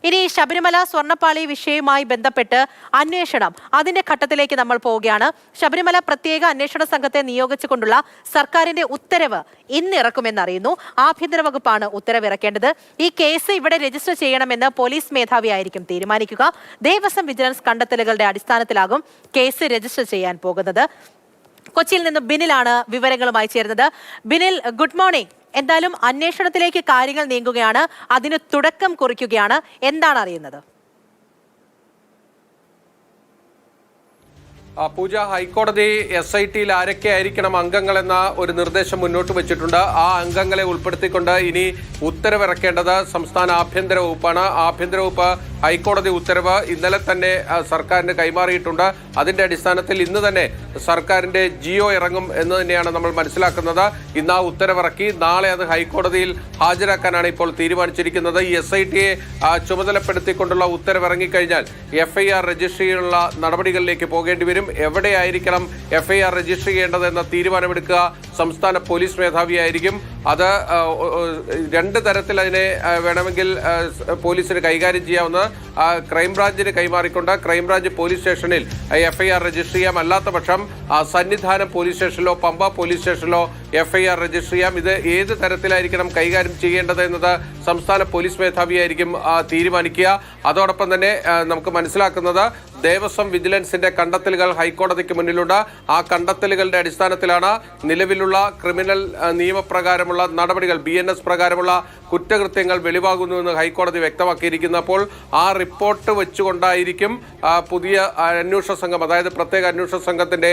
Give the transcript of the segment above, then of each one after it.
ഇനി ശബരിമല സ്വർണ്ണപ്പാളി വിഷയവുമായി ബന്ധപ്പെട്ട് അന്വേഷണം അതിന്റെ ഘട്ടത്തിലേക്ക് നമ്മൾ പോവുകയാണ്. ശബരിമല പ്രത്യേക അന്വേഷണ സംഘത്തെ നിയോഗിച്ചുകൊണ്ടുള്ള സർക്കാരിന്റെ ഉത്തരവ് ഇന്നിറക്കുമെന്നറിയുന്നു. ആഭ്യന്തര വകുപ്പാണ് ഉത്തരവിറക്കേണ്ടത്. ഈ കേസ് ഇവിടെ രജിസ്റ്റർ ചെയ്യണമെന്ന് പോലീസ് മേധാവിയായിരിക്കും തീരുമാനിക്കുക. ദേവസ്വം വിജിലൻസ് കണ്ടെത്തലുകളുടെ അടിസ്ഥാനത്തിലാകും കേസ് രജിസ്റ്റർ ചെയ്യാൻ പോകുന്നത്. കൊച്ചിയിൽ നിന്ന് ബിനിലാണ് വിവരങ്ങളുമായി ചേരുന്നത്. Binil, good morning. എന്തായാലും അന്വേഷണത്തിലേക്ക് കാര്യങ്ങൾ നീങ്ങുകയാണ്, അതിന് തുടക്കം കുറിക്കുകയാണ്. എന്താണ് അറിയുന്നത്? പൂജ, ഹൈക്കോടതി SITയിൽ ആരൊക്കെ ആയിരിക്കണം അംഗങ്ങളെന്ന ഒരു നിർദ്ദേശം മുന്നോട്ട് വെച്ചിട്ടുണ്ട്. ആ അംഗങ്ങളെ ഉൾപ്പെടുത്തിക്കൊണ്ട് ഇനി ഉത്തരവിറക്കേണ്ടത് സംസ്ഥാന ആഭ്യന്തര വകുപ്പാണ്. ആഭ്യന്തര വകുപ്പ് ഹൈക്കോടതി ഉത്തരവ് ഇന്നലെ തന്നെ സർക്കാരിന് കൈമാറിയിട്ടുണ്ട്. അതിന്റെ അടിസ്ഥാനത്തിൽ ഇന്ന് തന്നെ സർക്കാരിന്റെ ജിയോ ഇറങ്ങും എന്ന് തന്നെയാണ് നമ്മൾ മനസ്സിലാക്കുന്നത്. ഇന്ന് ആ ഉത്തരവിറക്കി നാളെ അത് ഹൈക്കോടതിയിൽ ഹാജരാക്കാനാണ് ഇപ്പോൾ തീരുമാനിച്ചിരിക്കുന്നത്. ഈ SITയെ ചുമതലപ്പെടുത്തിക്കൊണ്ടുള്ള ഉത്തരവിറങ്ങിക്കഴിഞ്ഞാൽ FIR രജിസ്റ്റർ ചെയ്യാനുള്ള നടപടികളിലേക്ക് പോകേണ്ടി വരും. എവിടെയായിരിക്കണം FIR രജിസ്റ്റർ ചെയ്യേണ്ടതെന്ന തീരുമാനമെടുക്കുക സംസ്ഥാന പോലീസ് മേധാവിയായിരിക്കും. അത് രണ്ട് തരത്തിൽ അതിനെ വേണമെങ്കിൽ പോലീസിന് കൈകാര്യം ചെയ്യാവുന്ന ക്രൈംബ്രാഞ്ചിന് കൈമാറിക്കൊണ്ട് ക്രൈംബ്രാഞ്ച് പോലീസ് സ്റ്റേഷനിൽ FIR രജിസ്റ്റർ ചെയ്യാം. അല്ലാത്ത പക്ഷം സന്നിധാനം പോലീസ് സ്റ്റേഷനിലോ പമ്പ പോലീസ് സ്റ്റേഷനിലോ FIR രജിസ്റ്റർ ചെയ്യാം. ഇത് ഏത് തരത്തിലായിരിക്കണം കൈകാര്യം ചെയ്യേണ്ടത് എന്നത് സംസ്ഥാന പോലീസ് മേധാവിയായിരിക്കും തീരുമാനിക്കുക. അതോടൊപ്പം തന്നെ നമുക്ക് മനസ്സിലാക്കുന്നത് ദേവസ്വം വിജിലൻസിന്റെ കണ്ടെത്തലുകൾ ഹൈക്കോടതിക്ക് മുന്നിലുണ്ട്. ആ കണ്ടെത്തലുകളുടെ അടിസ്ഥാനത്തിലാണ് നിലവിലുള്ള ക്രിമിനൽ നിയമപ്രകാരമുള്ള നടപടികൾ, BNS പ്രകാരമുള്ള കുറ്റകൃത്യങ്ങൾ വെളിവാകുന്നുവെന്ന് ഹൈക്കോടതി വ്യക്തമാക്കിയിരിക്കുന്നു. അപ്പോൾ ആ റിപ്പോർട്ട് വെച്ചുകൊണ്ടായിരിക്കും പുതിയ അന്വേഷണ സംഘം, അതായത് പ്രത്യേക അന്വേഷണ സംഘത്തിന്റെ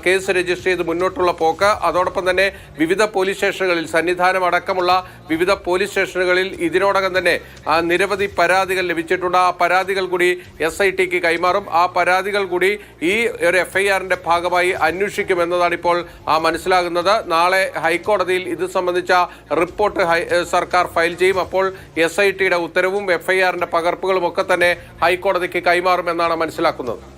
കേസ് രജിസ്റ്റർ ചെയ്ത് മുന്നോട്ടുള്ള പോക്ക്. അതോടൊപ്പം തന്നെ വിവിധ പോലീസ് സ്റ്റേഷനുകളിൽ, സന്നിധാനം അടക്കമുള്ള വിവിധ പോലീസ് സ്റ്റേഷനുകളിൽ ഇതിനോടകം തന്നെ നിരവധി പരാതികൾ ലഭിച്ചിട്ടുണ്ട്. ആ പരാതികൾ കൂടി SITക്ക് കൈമാറും. ആ പരാതികൾ കൂടി ഈ ഒരു FIRന്റെ ഭാഗമായി അന്വേഷിക്കുമെന്നതാണ് ഇപ്പോൾ മനസ്സിലാകുന്നത്. നാളെ ഹൈക്കോടതിയിൽ ഇത് സംബന്ധിച്ച റിപ്പോർട്ട് സർക്കാർ ഫയൽ ചെയ്യും. അപ്പോൾ SITയുടെ ഉത്തരവും FIRന്റെ പകർപ്പുകളും ഒക്കെ തന്നെ ഹൈക്കോടതിക്ക് കൈമാറുമെന്നാണ് മനസ്സിലാക്കുന്നത്.